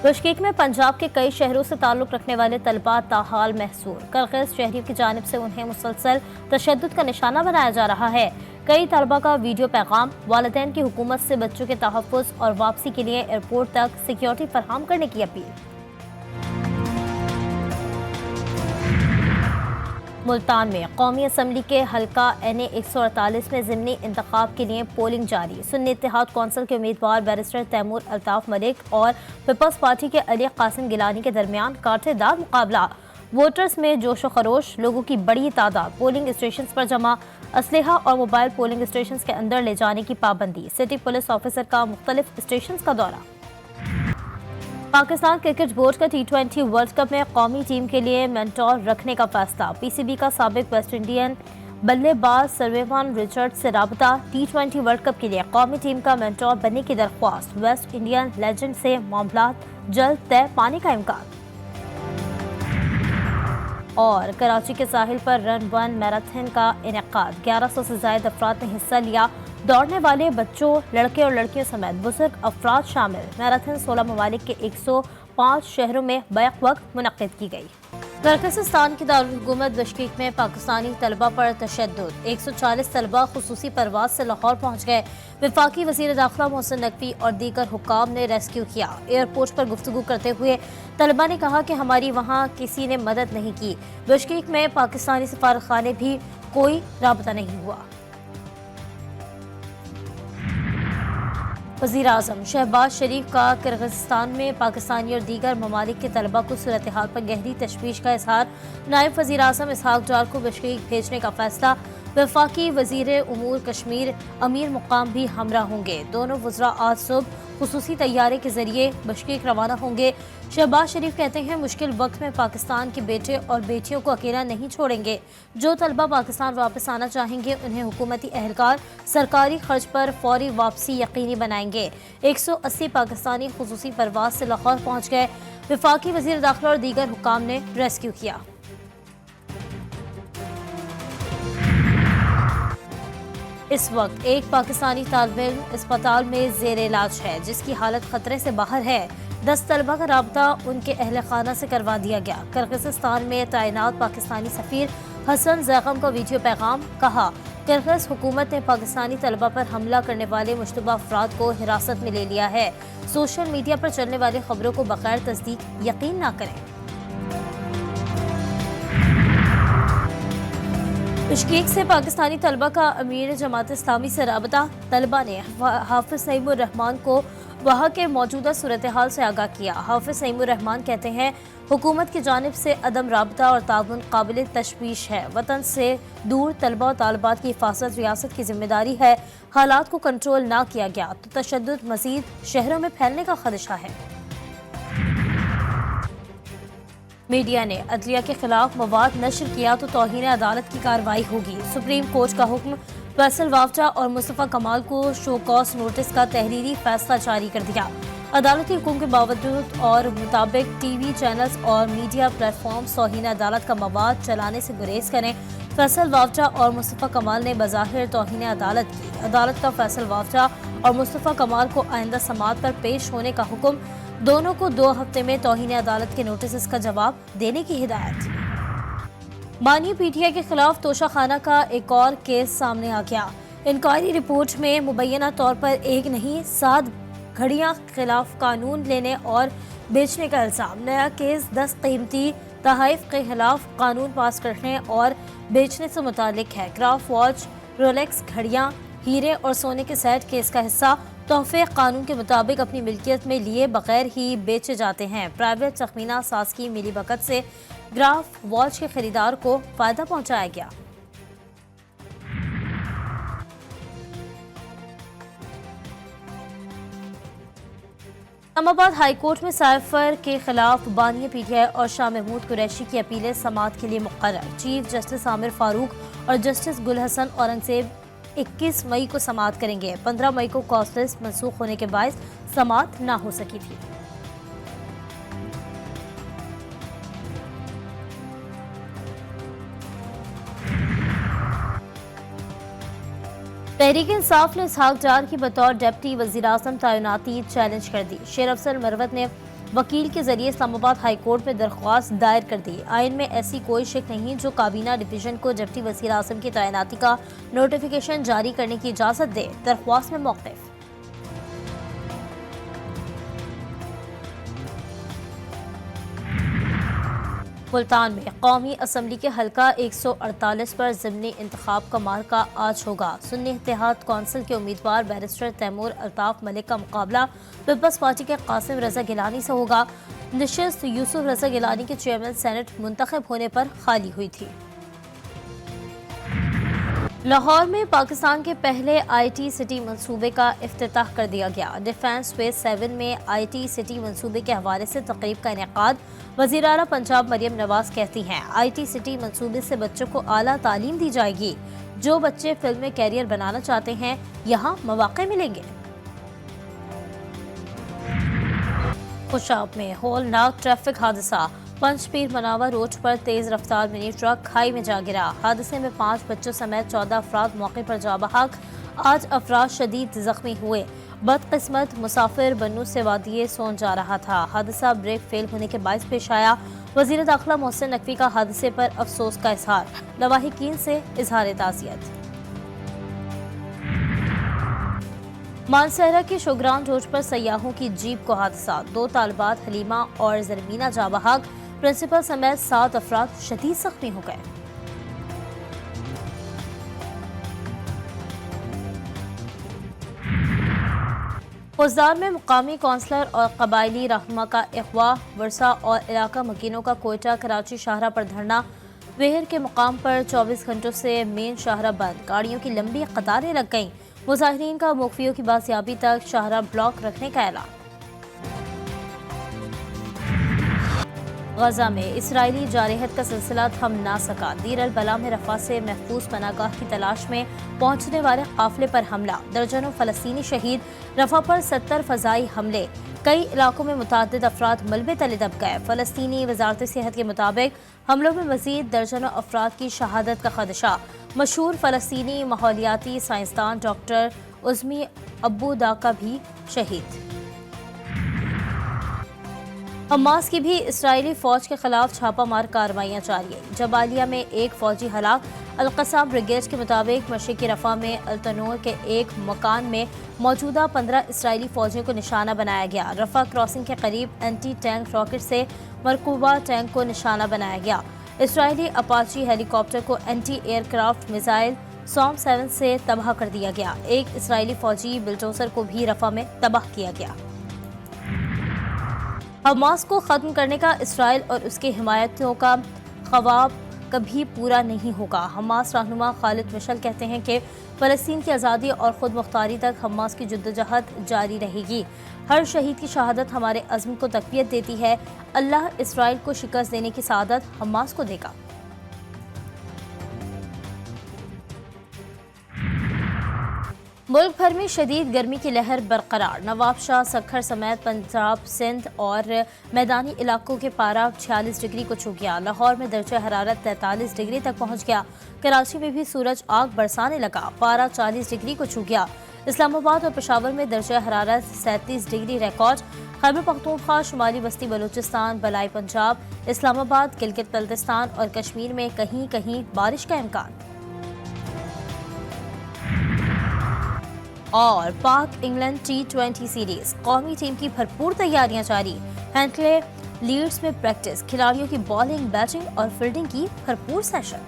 Bishkek میں پنجاب کے کئی شہروں سے تعلق رکھنے والے طلباء تاحال محصور۔ قرقیز شہریوں کی جانب سے انہیں مسلسل تشدد کا نشانہ بنایا جا رہا ہے۔ کئی طلباء کا ویڈیو پیغام، والدین کی حکومت سے بچوں کے تحفظ اور واپسی کے لیے ایئرپورٹ تک سیکیورٹی فراہم کرنے کی اپیل۔ ملتان میں قومی اسمبلی کے حلقہ NA 148 میں ضمنی انتخاب کے لیے پولنگ جاری۔ سنی اتحاد کونسل کے امیدوار بیرسٹر تیمور الطاف ملک اور پیپلز پارٹی کے علی قاسم گیلانی کے درمیان کانٹے دار مقابلہ۔ ووٹرز میں جوش و خروش، لوگوں کی بڑی تعداد پولنگ اسٹیشنز پر جمع، اسلحہ اور موبائل پولنگ اسٹیشنز کے اندر لے جانے کی پابندی، سٹی پولیس آفیسر کا مختلف اسٹیشنز کا دورہ۔ پاکستان کرکٹ بورڈ کا T20 ورلڈ کپ میں قومی ٹیم کے لیے مینٹور رکھنے کا فیصلہ۔ PCB کا سابق ویسٹ انڈین بلے باز سلیوان رچرڈ سے رابطہ۔ T20 ورلڈ کپ کے لیے قومی ٹیم کا مینٹور بننے کی درخواست۔ ویسٹ انڈین لیجنڈ سے معاملات جلد طے پانے کا امکان۔ اور کراچی کے ساحل پر رن 1 میراتھن کا انعقاد، 1100 سے زائد افراد نے حصہ لیا۔ دوڑنے والے بچوں، لڑکے اور لڑکیوں سمیت بزرگ افراد شامل۔ میراتھن 16 ممالک کے 105 شہروں میں بیک وقت منعقد کی گئی۔ قرقیزستان کی دارالحکومت بشکیک میں پاکستانی طلباء پر تشدد، 140 طلباء خصوصی پرواز سے لاہور پہنچ گئے۔ وفاقی وزیر داخلہ محسن نقوی اور دیگر حکام نے ریسکیو کیا۔ ایئرپورٹ پر گفتگو کرتے ہوئے طلباء نے کہا کہ ہماری وہاں کسی نے مدد نہیں کی۔ بشکیک میں پاکستانی سفارتخانے بھی کوئی رابطہ نہیں ہوا۔ وزیر اعظم شہباز شریف کا قرقیزستان میں پاکستانی اور دیگر ممالک کے طلباء کو صورتحال پر گہری تشویش کا اظہار، نائب وزیر اعظم اسحاق ڈار کو بشکیک بھیجنے کا فیصلہ۔ وفاقی وزیر امور کشمیر امیر مقام بھی ہمراہ ہوں گے۔ دونوں وزراء آج صبح خصوصی طیارے کے ذریعے بشکیک روانہ ہوں گے۔ شہباز شریف کہتے ہیں مشکل وقت میں پاکستان کے بیٹے اور بیٹیوں کو اکیلا نہیں چھوڑیں گے۔ جو طلباء پاکستان واپس آنا چاہیں گے انہیں حکومتی اہلکار سرکاری خرچ پر فوری واپسی یقینی بنائیں گے۔ 180 پاکستانی خصوصی پرواز سے لاہور پہنچ گئے۔ وفاقی وزیر داخلہ اور دیگر حکام نے ریسکیو کیا۔ اس وقت ایک پاکستانی طالب علم اسپتال میں زیر علاج ہے جس کی حالت خطرے سے باہر ہے۔ 10 طلباء کا رابطہ ان کے اہل خانہ سے کروا دیا گیا۔ قرقیزستان میں تعینات پاکستانی سفیر حسن زیغم کا ویڈیو پیغام، کہا قرقیز حکومت نے پاکستانی طلباء پر حملہ کرنے والے مشتبہ افراد کو حراست میں لے لیا ہے۔ سوشل میڈیا پر چلنے والی خبروں کو بغیر تصدیق یقین نہ کریں۔ بشکیک سے پاکستانی طلباء کا امیر جماعت اسلامی سے رابطہ، طلباء نے حافظ نعیم الرحمان کو وہاں کے موجودہ صورتحال سے آگاہ کیا۔ حافظ نعیم الرحمان کہتے ہیں حکومت کی جانب سے عدم رابطہ اور تعاون قابل تشویش ہے۔ وطن سے دور طلباء اور طالبات کی حفاظت ریاست کی ذمہ داری ہے۔ حالات کو کنٹرول نہ کیا گیا تو تشدد مزید شہروں میں پھیلنے کا خدشہ ہے۔ میڈیا نے عدلیہ کے خلاف مواد نشر کیا تو توہین عدالت کی کارروائی ہوگی۔ سپریم کورٹ کا حکم، فیصل وافجہ اور مصطفیٰ کمال کو شو کاز نوٹس کا تحریری فیصلہ جاری کر دیا۔ عدالتی حکم کے باوجود اور مطابق ٹی وی چینلز اور میڈیا پلیٹ فارمز توہین عدالت کا مواد چلانے سے گریز کریں۔ فیصل وافجہ اور مصطفیٰ کمال نے بظاہر توہین عدالت کی۔ عدالت کا فیصل وافجہ اور مصطفیٰ کمال کو آئندہ سماعت پر پیش ہونے کا حکم، دونوں کو 2 ہفتے میں توہین عدالت کے نوٹسز کا جواب دینے کی ہدایت۔ بانی PTI کے خلاف توشہ خانہ کا ایک اور کیس سامنے آ گیا۔ انکوائری رپورٹ میں مبینہ طور پر ایک نہیں 7 گھڑیاں خلاف قانون لینے اور بیچنے کا الزام۔ نیا کیس 10 قیمتی تحائف کے خلاف قانون پاس کرنے اور بیچنے سے متعلق ہے۔ کرافٹ واچ، رولیکس گھڑیاں، ہیرے اور سونے کے سیٹ کیس کا حصہ۔ تحفے قانون کے مطابق اپنی ملکیت میں لیے بغیر ہی بیچے جاتے ہیں۔ پرائیویٹ تخمینہ ساز کی ملی بھگت سے گراف واچ کے خریدار کو فائدہ پہنچایا گیا۔ اسلام آباد ہائی کورٹ میں سائفر کے خلاف بانی PTI اور شاہ محمود قریشی کی اپیلیں سماعت کے لیے مقرر۔ چیف جسٹس عامر فاروق اور جسٹس گل حسن اورنگزیب 21 مئی کو سماعت کریں گے۔ 15 مئی کو کاز لسٹ منسوخ ہونے کے باعث سماعت نہ ہو سکی تھی۔ تحریک انصاف نے اسحاق ڈار کی بطور ڈپٹی وزیر اعظم تعیناتی چیلنج کر دی۔ شیر افضل مروت نے وکیل کے ذریعے اسلام آباد ہائی کورٹ میں درخواست دائر کر دی۔ آئین میں ایسی کوئی شک نہیں جو کابینہ ڈویژن کو ڈپٹی وزیر اعظم کی تعیناتی کا نوٹیفیکیشن جاری کرنے کی اجازت دے۔ درخواست میں موقف ملتان میں قومی اسمبلی کے حلقہ 148 پر ضمنی انتخاب کا مارکہ آج ہوگا۔ سنی اتحاد کونسل کے امیدوار بیرسٹر تیمور الطاف ملک کا مقابلہ پیپلز پارٹی کے قاسم رضا گیلانی سے ہوگا۔ نشست یوسف رضا گیلانی کے چیئرمین سینٹ منتخب ہونے پر خالی ہوئی تھی۔ لاہور میں پاکستان کے پہلے آئی ٹی سٹی منصوبے کا افتتاح کر دیا گیا۔ ڈیفنس فیز 7 میں آئی ٹی سٹی منصوبے کے حوالے سے تقریب کا انعقاد۔ وزیر اعلیٰ پنجاب مریم نواز کہتی ہیں آئی ٹی سٹی منصوبے سے بچوں کو اعلیٰ تعلیم دی جائے گی۔ جو بچے فلم میں کیریئر بنانا چاہتے ہیں یہاں مواقع ملیں گے۔ خوشاب میں ہولناک ٹریفک حادثہ۔ پنچ پیر مناور روڈ پر تیز رفتار منی ٹرک کھائی میں جا گرا۔ حادثے میں 5 بچوں سمیت 14 افراد موقع پر جاں بحق۔ 8 افراد شدید زخمی ہوئے۔ بدقسمت مسافر بنو سے وادی سون جا رہا تھا۔ حادثہ بریک فیل ہونے کے باعث پیش آیا۔ وزیر داخلہ محسن نقوی کا حادثے پر افسوس کا اظہار۔ لواحقین سے اظہار تعزیت۔ مانسہرہ کے شوگران روڈ پر سیاحوں کی جیپ کو حادثہ۔ 2 طالبات حلیمہ اور زرمینہ جاں بحق۔ پرنسپل سمیت 7 افراد شدید زخمی ہو گئے۔ خوزدار میں مقامی کونسلر اور قبائلی رہنما کا اغوا۔ ورثہ اور علاقہ مکینوں کا کوئٹہ کراچی شاہراہ پر دھرنا۔ وہر کے مقام پر 24 گھنٹوں سے مین شاہراہ بند۔ گاڑیوں کی لمبی قطاریں لگ گئیں۔ مظاہرین کا موقفیوں کی بازیابی تک شاہراہ بلاک رکھنے کا اعلان۔ غزہ میں اسرائیلی جارحیت کا سلسلہ تھم نہ سکا۔ دیر البلا میں رفح سے محفوظ پناہ گاہ کی تلاش میں پہنچنے والے قافلے پر حملہ۔ درجنوں فلسطینی شہید۔ رفح پر 70 فضائی حملے۔ کئی علاقوں میں متعدد افراد ملبے تلے دب گئے۔ فلسطینی وزارت صحت کے مطابق حملوں میں مزید درجنوں افراد کی شہادت کا خدشہ۔ مشہور فلسطینی ماحولیاتی سائنسدان ڈاکٹر عظمی ابو داکا بھی شہید۔ حماس کی بھی اسرائیلی فوج کے خلاف چھاپہ مار کارروائیاں جاری ہیں۔ جبالیہ میں ایک فوجی ہلاک۔ القصام بریگیڈ کے مطابق مشرقی رفح میں التنور کے ایک مکان میں موجودہ 15 اسرائیلی فوجیوں کو نشانہ بنایا گیا۔ رفح کراسنگ کے قریب اینٹی ٹینک راکٹ سے مرکوبہ ٹینک کو نشانہ بنایا گیا۔ اسرائیلی اپاچی ہیلی کاپٹر کو اینٹی ایئر کرافٹ میزائل سوم 7 سے تباہ کر دیا گیا۔ ایک اسرائیلی فوجی بلڈوزر کو بھی رفح میں تباہ کیا گیا۔ حماس کو ختم کرنے کا اسرائیل اور اس کے حمایتیوں کا خواب کبھی پورا نہیں ہوگا۔ حماس رہنما خالد مشعل کہتے ہیں کہ فلسطین کی آزادی اور خود مختاری تک حماس کی جدوجہد جاری رہے گی۔ ہر شہید کی شہادت ہمارے عزم کو تقویت دیتی ہے۔ اللہ اسرائیل کو شکست دینے کی سعادت حماس کو دے گا۔ ملک بھر میں شدید گرمی کی لہر برقرار۔ نواب شاہ سکھر سمیت پنجاب، سندھ اور میدانی علاقوں کے پارہ 46 ڈگری کو چھو گیا۔ لاہور میں درجہ حرارت 43 ڈگری تک پہنچ گیا۔ کراچی میں بھی سورج آگ برسانے لگا، پارہ 40 ڈگری کو چھو گیا۔ اسلام آباد اور پشاور میں درجہ حرارت 37 ڈگری ریکارڈ۔ خیبر پختونخوا، شمالی وسطی بلوچستان، بالائی پنجاب، اسلام آباد، گلگت بلتستان اور کشمیر میں کہیں کہیں بارش کا امکان۔ اور پاک انگلینڈ T20 سیریز، قومی ٹیم کی بھرپور تیاریاں جاری۔ ہینکلے لیڈز میں پریکٹس، کھلاڑیوں کی بالنگ، بیٹنگ اور فیلڈنگ کی بھرپور سیشن۔